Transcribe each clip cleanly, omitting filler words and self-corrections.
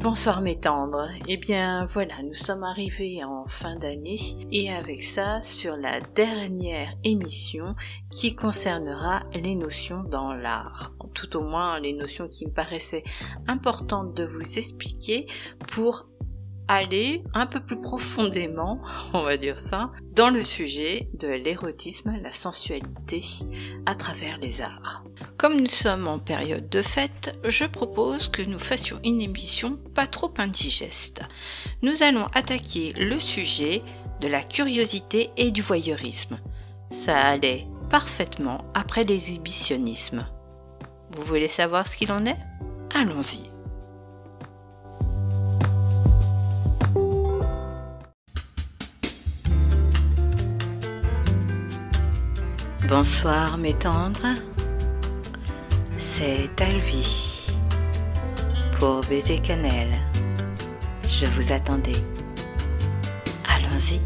Bonsoir mes tendres, eh bien voilà, nous sommes arrivés en fin d'année et avec ça sur la dernière émission qui concernera les notions dans l'art, tout au moins les notions qui me paraissaient importantes de vous expliquer pour aller un peu plus profondément, on va dire ça, dans le sujet de l'érotisme, la sensualité à travers les arts. Comme nous sommes en période de fête, je propose que nous fassions une émission pas trop indigeste. Nous allons attaquer le sujet de la curiosité et du voyeurisme. Ça allait parfaitement après l'exhibitionnisme. Vous voulez savoir ce qu'il en est ? Allons-y. Bonsoir mes tendres, c'est Alvi pour Baiser Cannelle. Je vous attendais. Allons-y.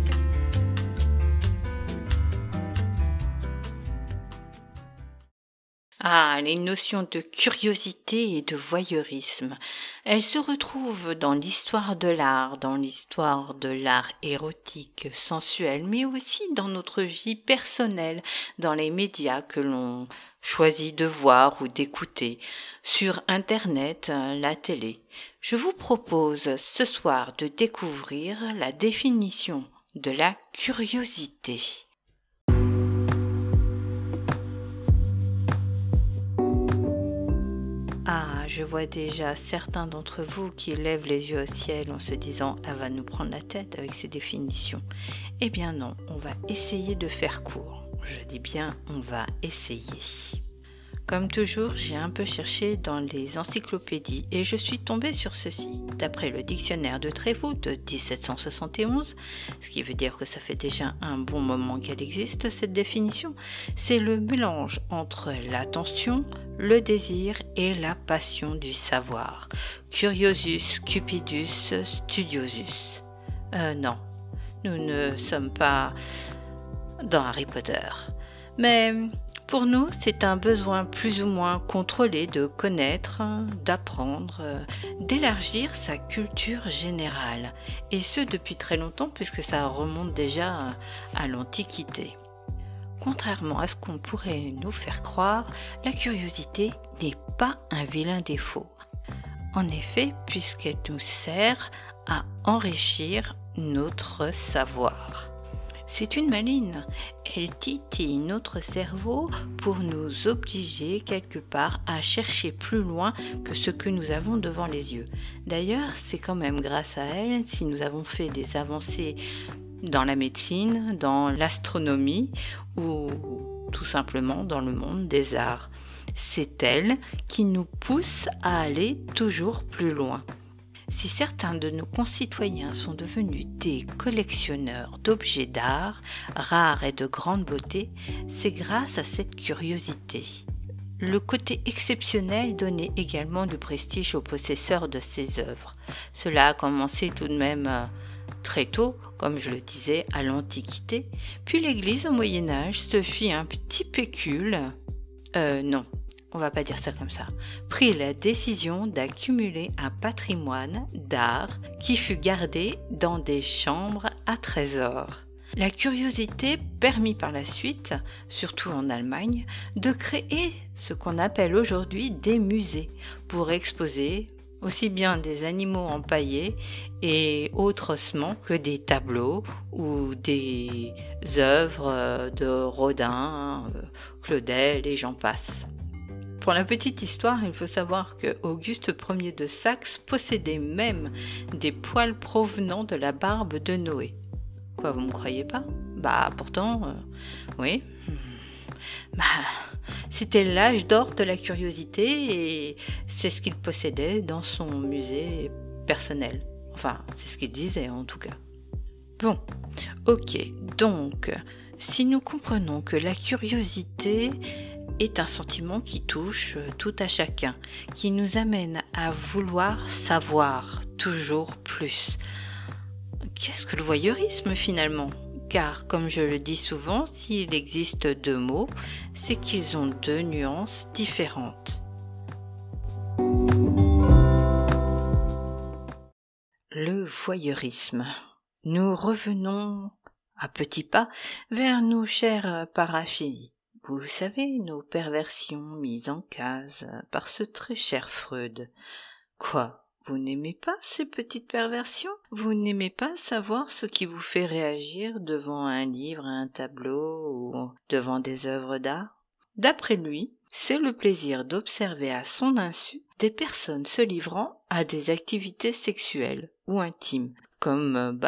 Ah, les notions de curiosité et de voyeurisme, elles se retrouvent dans l'histoire de l'art érotique, sensuel, mais aussi dans notre vie personnelle, dans les médias que l'on choisit de voir ou d'écouter, sur Internet, la télé. Je vous propose ce soir de découvrir la définition de la curiosité. Ah, je vois déjà certains d'entre vous qui lèvent les yeux au ciel en se disant « Elle va nous prendre la tête avec ces définitions ». Eh bien non, on va essayer de faire court. Je dis bien on va essayer. Comme toujours, j'ai un peu cherché dans les encyclopédies et je suis tombée sur ceci. D'après le dictionnaire de Trévoux de 1771, ce qui veut dire que ça fait déjà un bon moment qu'elle existe, cette définition, c'est le mélange entre l'attention, le désir et la passion du savoir. Curiosus, cupidus, studiosus. Non, nous ne sommes pas dans Harry Potter. Mais pour nous, c'est un besoin plus ou moins contrôlé de connaître, d'apprendre, d'élargir sa culture générale. Et ce depuis très longtemps puisque ça remonte déjà à l'Antiquité. Contrairement à ce qu'on pourrait nous faire croire, la curiosité n'est pas un vilain défaut. En effet, puisqu'elle nous sert à enrichir notre savoir. C'est une maline, elle titille notre cerveau pour nous obliger quelque part à chercher plus loin que ce que nous avons devant les yeux. D'ailleurs, c'est quand même grâce à elle si nous avons fait des avancées dans la médecine, dans l'astronomie ou tout simplement dans le monde des arts. C'est elle qui nous pousse à aller toujours plus loin. Si certains de nos concitoyens sont devenus des collectionneurs d'objets d'art, rares et de grande beauté, c'est grâce à cette curiosité. Le côté exceptionnel donnait également du prestige aux possesseurs de ces œuvres. Cela a commencé tout de même très tôt, comme je le disais, à l'Antiquité, puis l'Église au Moyen-Âge se fit un petit pécule, non, on va pas dire ça comme ça, prit la décision d'accumuler un patrimoine d'art qui fut gardé dans des chambres à trésors. La curiosité permit par la suite, surtout en Allemagne, de créer ce qu'on appelle aujourd'hui des musées pour exposer aussi bien des animaux empaillés et autres ossements que des tableaux ou des œuvres de Rodin, Claudel et j'en passe. Pour la petite histoire, il faut savoir que Auguste Ier de Saxe possédait même des poils provenant de la barbe de Noé. Quoi, vous me croyez pas ? Bah pourtant, oui. C'était l'âge d'or de la curiosité et c'est ce qu'il possédait dans son musée personnel. Enfin, c'est ce qu'il disait en tout cas. Bon, ok, donc, si nous comprenons que la curiosité est un sentiment qui touche tout à chacun, qui nous amène à vouloir savoir toujours plus. Qu'est-ce que le voyeurisme finalement ? Car, comme je le dis souvent, s'il existe deux mots, c'est qu'ils ont deux nuances différentes. Le voyeurisme. Nous revenons à petits pas vers nos chers paraphilies. Vous savez, nos perversions mises en case par ce très cher Freud. Quoi, vous n'aimez pas ces petites perversions? Vous n'aimez pas savoir ce qui vous fait réagir devant un livre, un tableau ou devant des œuvres d'art? D'après lui, c'est le plaisir d'observer à son insu des personnes se livrant à des activités sexuelles ou intimes, comme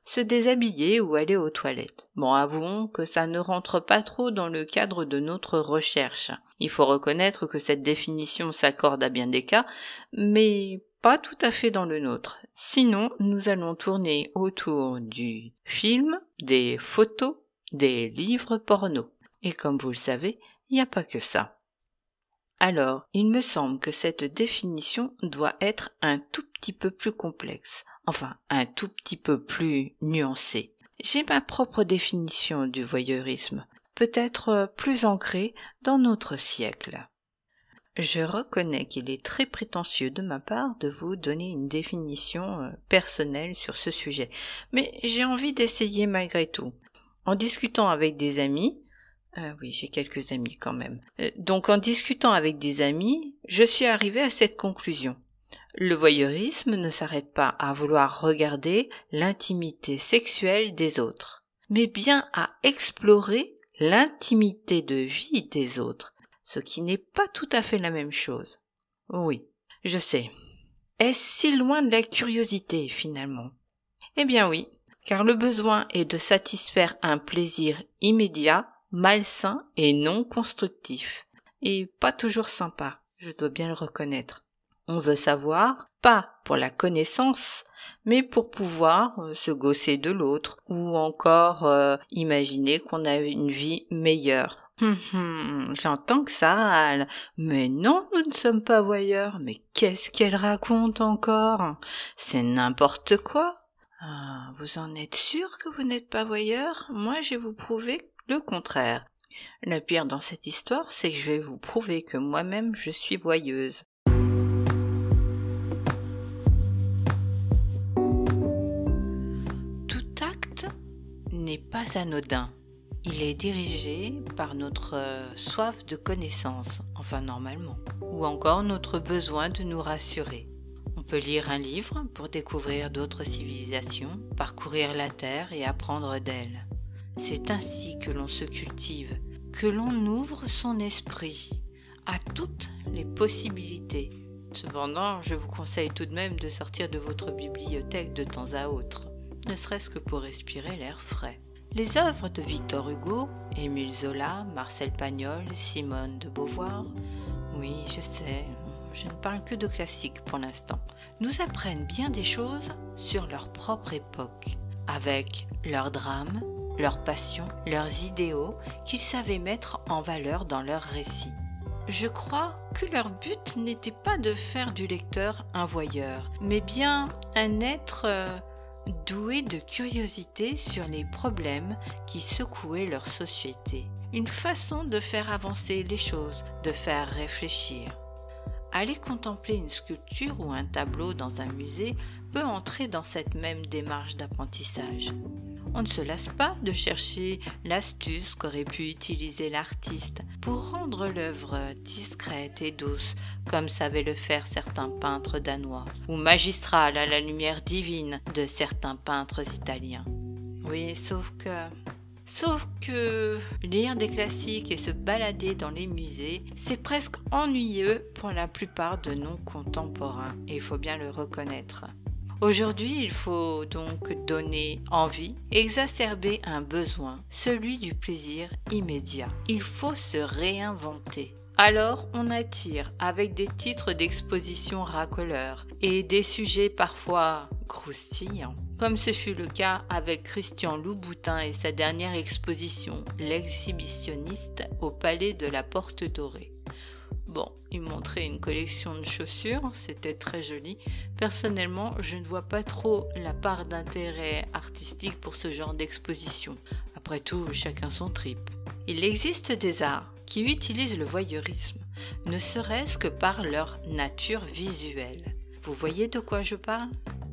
se déshabiller ou aller aux toilettes. Bon, avouons que ça ne rentre pas trop dans le cadre de notre recherche. Il faut reconnaître que cette définition s'accorde à bien des cas, mais pas tout à fait dans le nôtre. Sinon, nous allons tourner autour du film, des photos, des livres porno. Et comme vous le savez, il n'y a pas que ça. Alors, il me semble que cette définition doit être un tout petit peu plus complexe, enfin un tout petit peu plus nuancée. J'ai ma propre définition du voyeurisme, peut-être plus ancrée dans notre siècle. Je reconnais qu'il est très prétentieux de ma part de vous donner une définition personnelle sur ce sujet, mais j'ai envie d'essayer malgré tout. En discutant avec des amis, oui, j'ai quelques amis quand même. Donc en discutant avec des amis, je suis arrivée à cette conclusion. Le voyeurisme ne s'arrête pas à vouloir regarder l'intimité sexuelle des autres, mais bien à explorer l'intimité de vie des autres, ce qui n'est pas tout à fait la même chose. Oui, je sais. Est-ce si loin de la curiosité finalement? Eh bien oui, car le besoin est de satisfaire un plaisir immédiat, malsain et non constructif, et pas toujours sympa, je dois bien le reconnaître. On veut savoir, pas pour la connaissance, mais pour pouvoir se gausser de l'autre, ou encore imaginer qu'on a une vie meilleure. J'entends que ça râle. Mais non, nous ne sommes pas voyeurs. Mais qu'est-ce qu'elle raconte encore? C'est n'importe quoi. Ah, vous en êtes sûr que vous n'êtes pas voyeur? Moi, je vais vous prouver le contraire. Le pire dans cette histoire, c'est que je vais vous prouver que moi-même, je suis voyeuse. Tout acte n'est pas anodin. Il est dirigé par notre soif de connaissance, enfin normalement, ou encore notre besoin de nous rassurer. On peut lire un livre pour découvrir d'autres civilisations, parcourir la Terre et apprendre d'elle. C'est ainsi que l'on se cultive, que l'on ouvre son esprit à toutes les possibilités. Cependant, je vous conseille tout de même de sortir de votre bibliothèque de temps à autre, ne serait-ce que pour respirer l'air frais. Les œuvres de Victor Hugo, Émile Zola, Marcel Pagnol, Simone de Beauvoir, oui, je sais, je ne parle que de classiques pour l'instant, nous apprennent bien des choses sur leur propre époque, avec leurs drames, leurs passions, leurs idéaux qu'ils savaient mettre en valeur dans leurs récits. Je crois que leur but n'était pas de faire du lecteur un voyeur, mais bien un être doué de curiosité sur les problèmes qui secouaient leur société. Une façon de faire avancer les choses, de faire réfléchir. Aller contempler une sculpture ou un tableau dans un musée peut entrer dans cette même démarche d'apprentissage. On ne se lasse pas de chercher l'astuce qu'aurait pu utiliser l'artiste pour rendre l'œuvre discrète et douce, comme savaient le faire certains peintres danois, ou magistrale à la lumière divine de certains peintres italiens. Oui, sauf que lire des classiques et se balader dans les musées, c'est presque ennuyeux pour la plupart de nos contemporains, et il faut bien le reconnaître. Aujourd'hui, il faut donc donner envie, exacerber un besoin, celui du plaisir immédiat. Il faut se réinventer. Alors, on attire avec des titres d'exposition racoleurs et des sujets parfois croustillants, comme ce fut le cas avec Christian Louboutin et sa dernière exposition, l'exhibitionniste au Palais de la Porte Dorée. Bon, il montrait une collection de chaussures, c'était très joli. Personnellement, je ne vois pas trop la part d'intérêt artistique pour ce genre d'exposition. Après tout, chacun son trip. Il existe des arts qui utilisent le voyeurisme, ne serait-ce que par leur nature visuelle. Vous voyez de quoi je parle?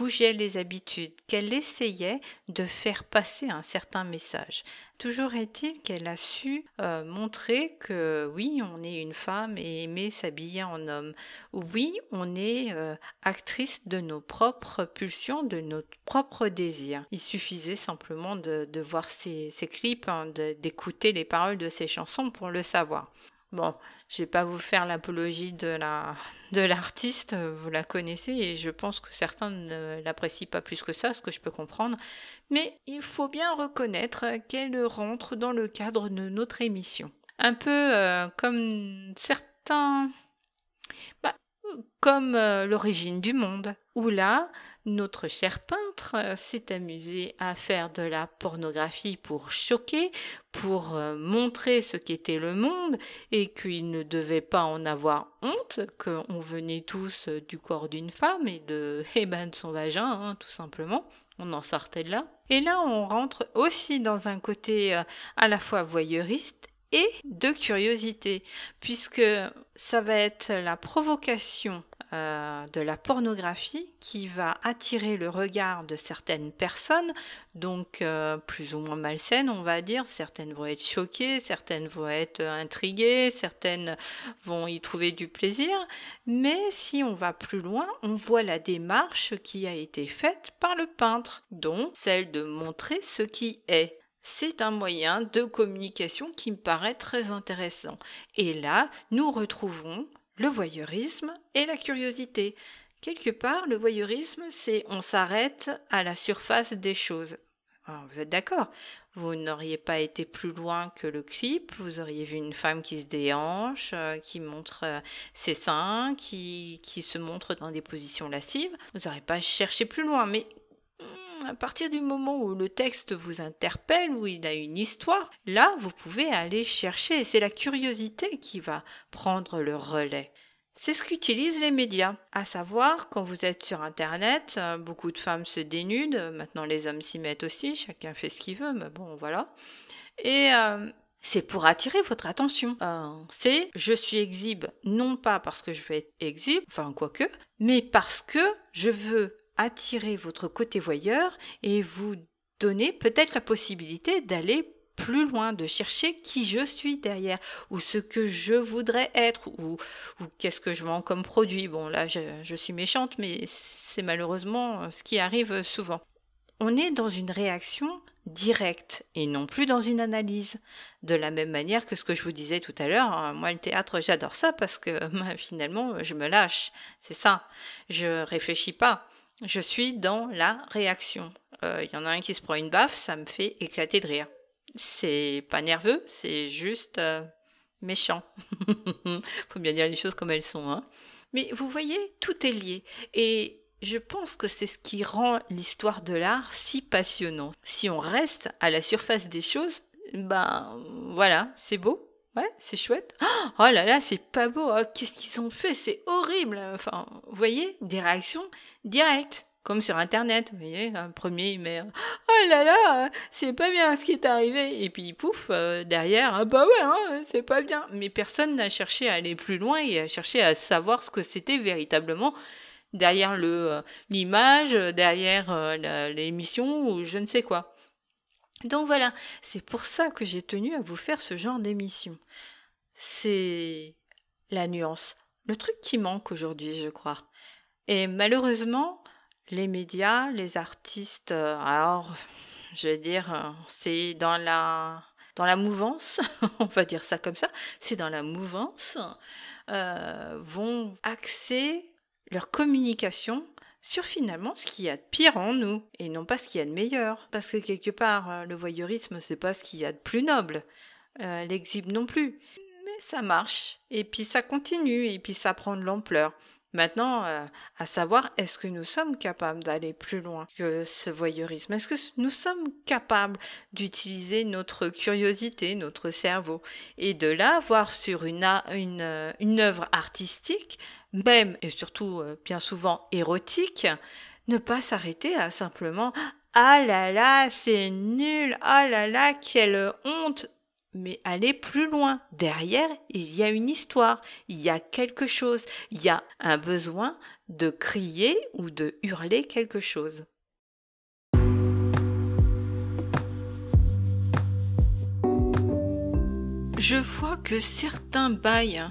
bougeait les habitudes, qu'elle essayait de faire passer un certain message. Toujours est-il qu'elle a su montrer que oui, on est une femme et aimer s'habiller en homme. Oui, on est actrice de nos propres pulsions, de nos propres désirs. Il suffisait simplement de voir ses clips, d'écouter les paroles de ses chansons pour le savoir. Bon, je vais pas vous faire l'apologie de l'artiste, vous la connaissez et je pense que certains ne l'apprécient pas plus que ça, ce que je peux comprendre. Mais il faut bien reconnaître qu'elle rentre dans le cadre de notre émission. Un peu comme certains... Bah, comme l'origine du monde, où là, notre cher peintre s'est amusé à faire de la pornographie pour choquer, pour montrer ce qu'était le monde et qu'il ne devait pas en avoir honte, qu'on venait tous du corps d'une femme et de son vagin, hein, tout simplement. On en sortait de là. Et là, on rentre aussi dans un côté à la fois voyeuriste et de curiosité, puisque ça va être la provocation de la pornographie qui va attirer le regard de certaines personnes, donc plus ou moins malsaines, on va dire. Certaines vont être choquées, certaines vont être intriguées, certaines vont y trouver du plaisir, mais si on va plus loin, on voit la démarche qui a été faite par le peintre, donc celle de montrer ce qui est. C'est un moyen de communication qui me paraît très intéressant. Et là, nous retrouvons le voyeurisme et la curiosité. Quelque part, le voyeurisme, c'est on s'arrête à la surface des choses. Alors, vous êtes d'accord? Vous n'auriez pas été plus loin que le clip, vous auriez vu une femme qui se déhanche, qui montre ses seins, qui se montre dans des positions lascives. Vous n'aurez pas cherché plus loin, mais à partir du moment où le texte vous interpelle, où il a une histoire, là, vous pouvez aller chercher. C'est la curiosité qui va prendre le relais. C'est ce qu'utilisent les médias. À savoir, quand vous êtes sur Internet, beaucoup de femmes se dénudent. Maintenant, les hommes s'y mettent aussi. Chacun fait ce qu'il veut, mais bon, voilà. Et c'est pour attirer votre attention. Je suis exhibe, non pas parce que je veux être exhibe, enfin quoique, mais parce que je veux attirer votre côté voyeur et vous donner peut-être la possibilité d'aller plus loin, de chercher qui je suis derrière, ou ce que je voudrais être, ou qu'est-ce que je vends comme produit. Bon, là, je suis méchante, mais c'est malheureusement ce qui arrive souvent. On est dans une réaction directe et non plus dans une analyse. De la même manière que ce que je vous disais tout à l'heure, moi le théâtre j'adore ça parce que finalement je me lâche, c'est ça, je réfléchis pas. Je suis dans la réaction. Y en a un qui se prend une baffe, ça me fait éclater de rire. C'est pas nerveux, c'est juste méchant. Faut bien dire les choses comme elles sont, hein. Mais vous voyez, tout est lié. Et je pense que c'est ce qui rend l'histoire de l'art si passionnant. Si on reste à la surface des choses, ben voilà, c'est beau. Ouais, c'est chouette. Oh là là, c'est pas beau. Oh, qu'est-ce qu'ils ont fait? C'est horrible. Enfin, vous voyez, des réactions directes, comme sur Internet. Vous voyez, un premier, mais oh là là, c'est pas bien ce qui est arrivé. Et puis pouf, derrière, ah bah ouais, hein, c'est pas bien. Mais personne n'a cherché à aller plus loin et à chercher à savoir ce que c'était véritablement derrière l'image, derrière l'émission ou je ne sais quoi. Donc voilà, c'est pour ça que j'ai tenu à vous faire ce genre d'émission. C'est la nuance, le truc qui manque aujourd'hui, je crois. Et malheureusement, les médias, les artistes, alors, je vais dire, c'est dans la mouvance, on va dire ça comme ça, c'est dans la mouvance, vont axer leur communication sur finalement ce qu'il y a de pire en nous et non pas ce qu'il y a de meilleur. Parce que quelque part, le voyeurisme, c'est pas ce qu'il y a de plus noble, l'exhibe non plus. Mais ça marche, et puis ça continue, et puis ça prend de l'ampleur. Maintenant, à savoir, est-ce que nous sommes capables d'aller plus loin que ce voyeurisme? Est-ce que nous sommes capables d'utiliser notre curiosité, notre cerveau, et de là, voir sur une œuvre artistique, même et surtout bien souvent érotique, ne pas s'arrêter à simplement « Ah là là, c'est nul, ah là là, quelle honte !» Mais aller plus loin. Derrière, il y a une histoire, il y a quelque chose, il y a un besoin de crier ou de hurler quelque chose. Je vois que certains baillent.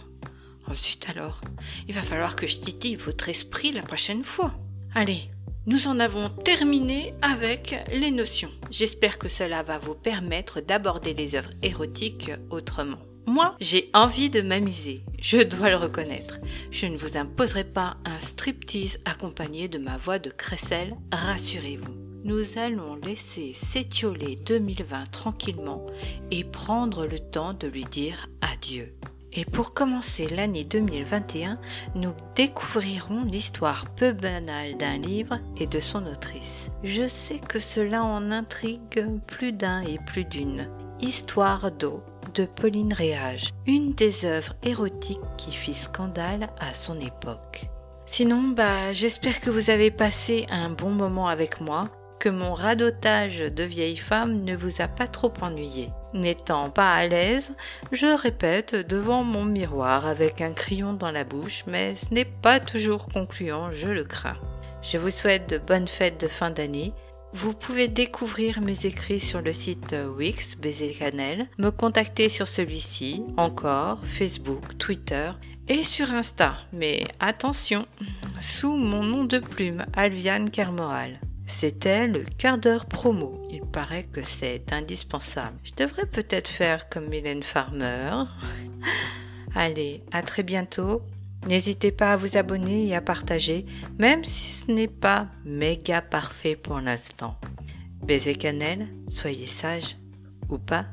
Oh zut alors, il va falloir que je titille votre esprit la prochaine fois. Allez, nous en avons terminé avec les notions. J'espère que cela va vous permettre d'aborder les œuvres érotiques autrement. Moi, j'ai envie de m'amuser, je dois le reconnaître. Je ne vous imposerai pas un striptease accompagné de ma voix de crécelle, rassurez-vous. Nous allons laisser s'étioler 2020 tranquillement et prendre le temps de lui dire adieu. Et pour commencer l'année 2021, nous découvrirons l'histoire peu banale d'un livre et de son autrice. Je sais que cela en intrigue plus d'un et plus d'une. Histoire d'eau de Pauline Réage, une des œuvres érotiques qui fit scandale à son époque. Sinon, j'espère que vous avez passé un bon moment avec moi, que mon radotage de vieille femme ne vous a pas trop ennuyé. N'étant pas à l'aise, je répète devant mon miroir avec un crayon dans la bouche, mais ce n'est pas toujours concluant, je le crains. Je vous souhaite de bonnes fêtes de fin d'année. Vous pouvez découvrir mes écrits sur le site Wix Baiser Cannelle, me contacter sur celui-ci, encore, Facebook, Twitter et sur Insta. Mais attention, sous mon nom de plume, Alviane Kermoral. C'était le quart d'heure promo. Il paraît que c'est indispensable. Je devrais peut-être faire comme Mylène Farmer. Allez, à très bientôt. N'hésitez pas à vous abonner et à partager, même si ce n'est pas méga parfait pour l'instant. Baiser Cannelle, soyez sage ou pas.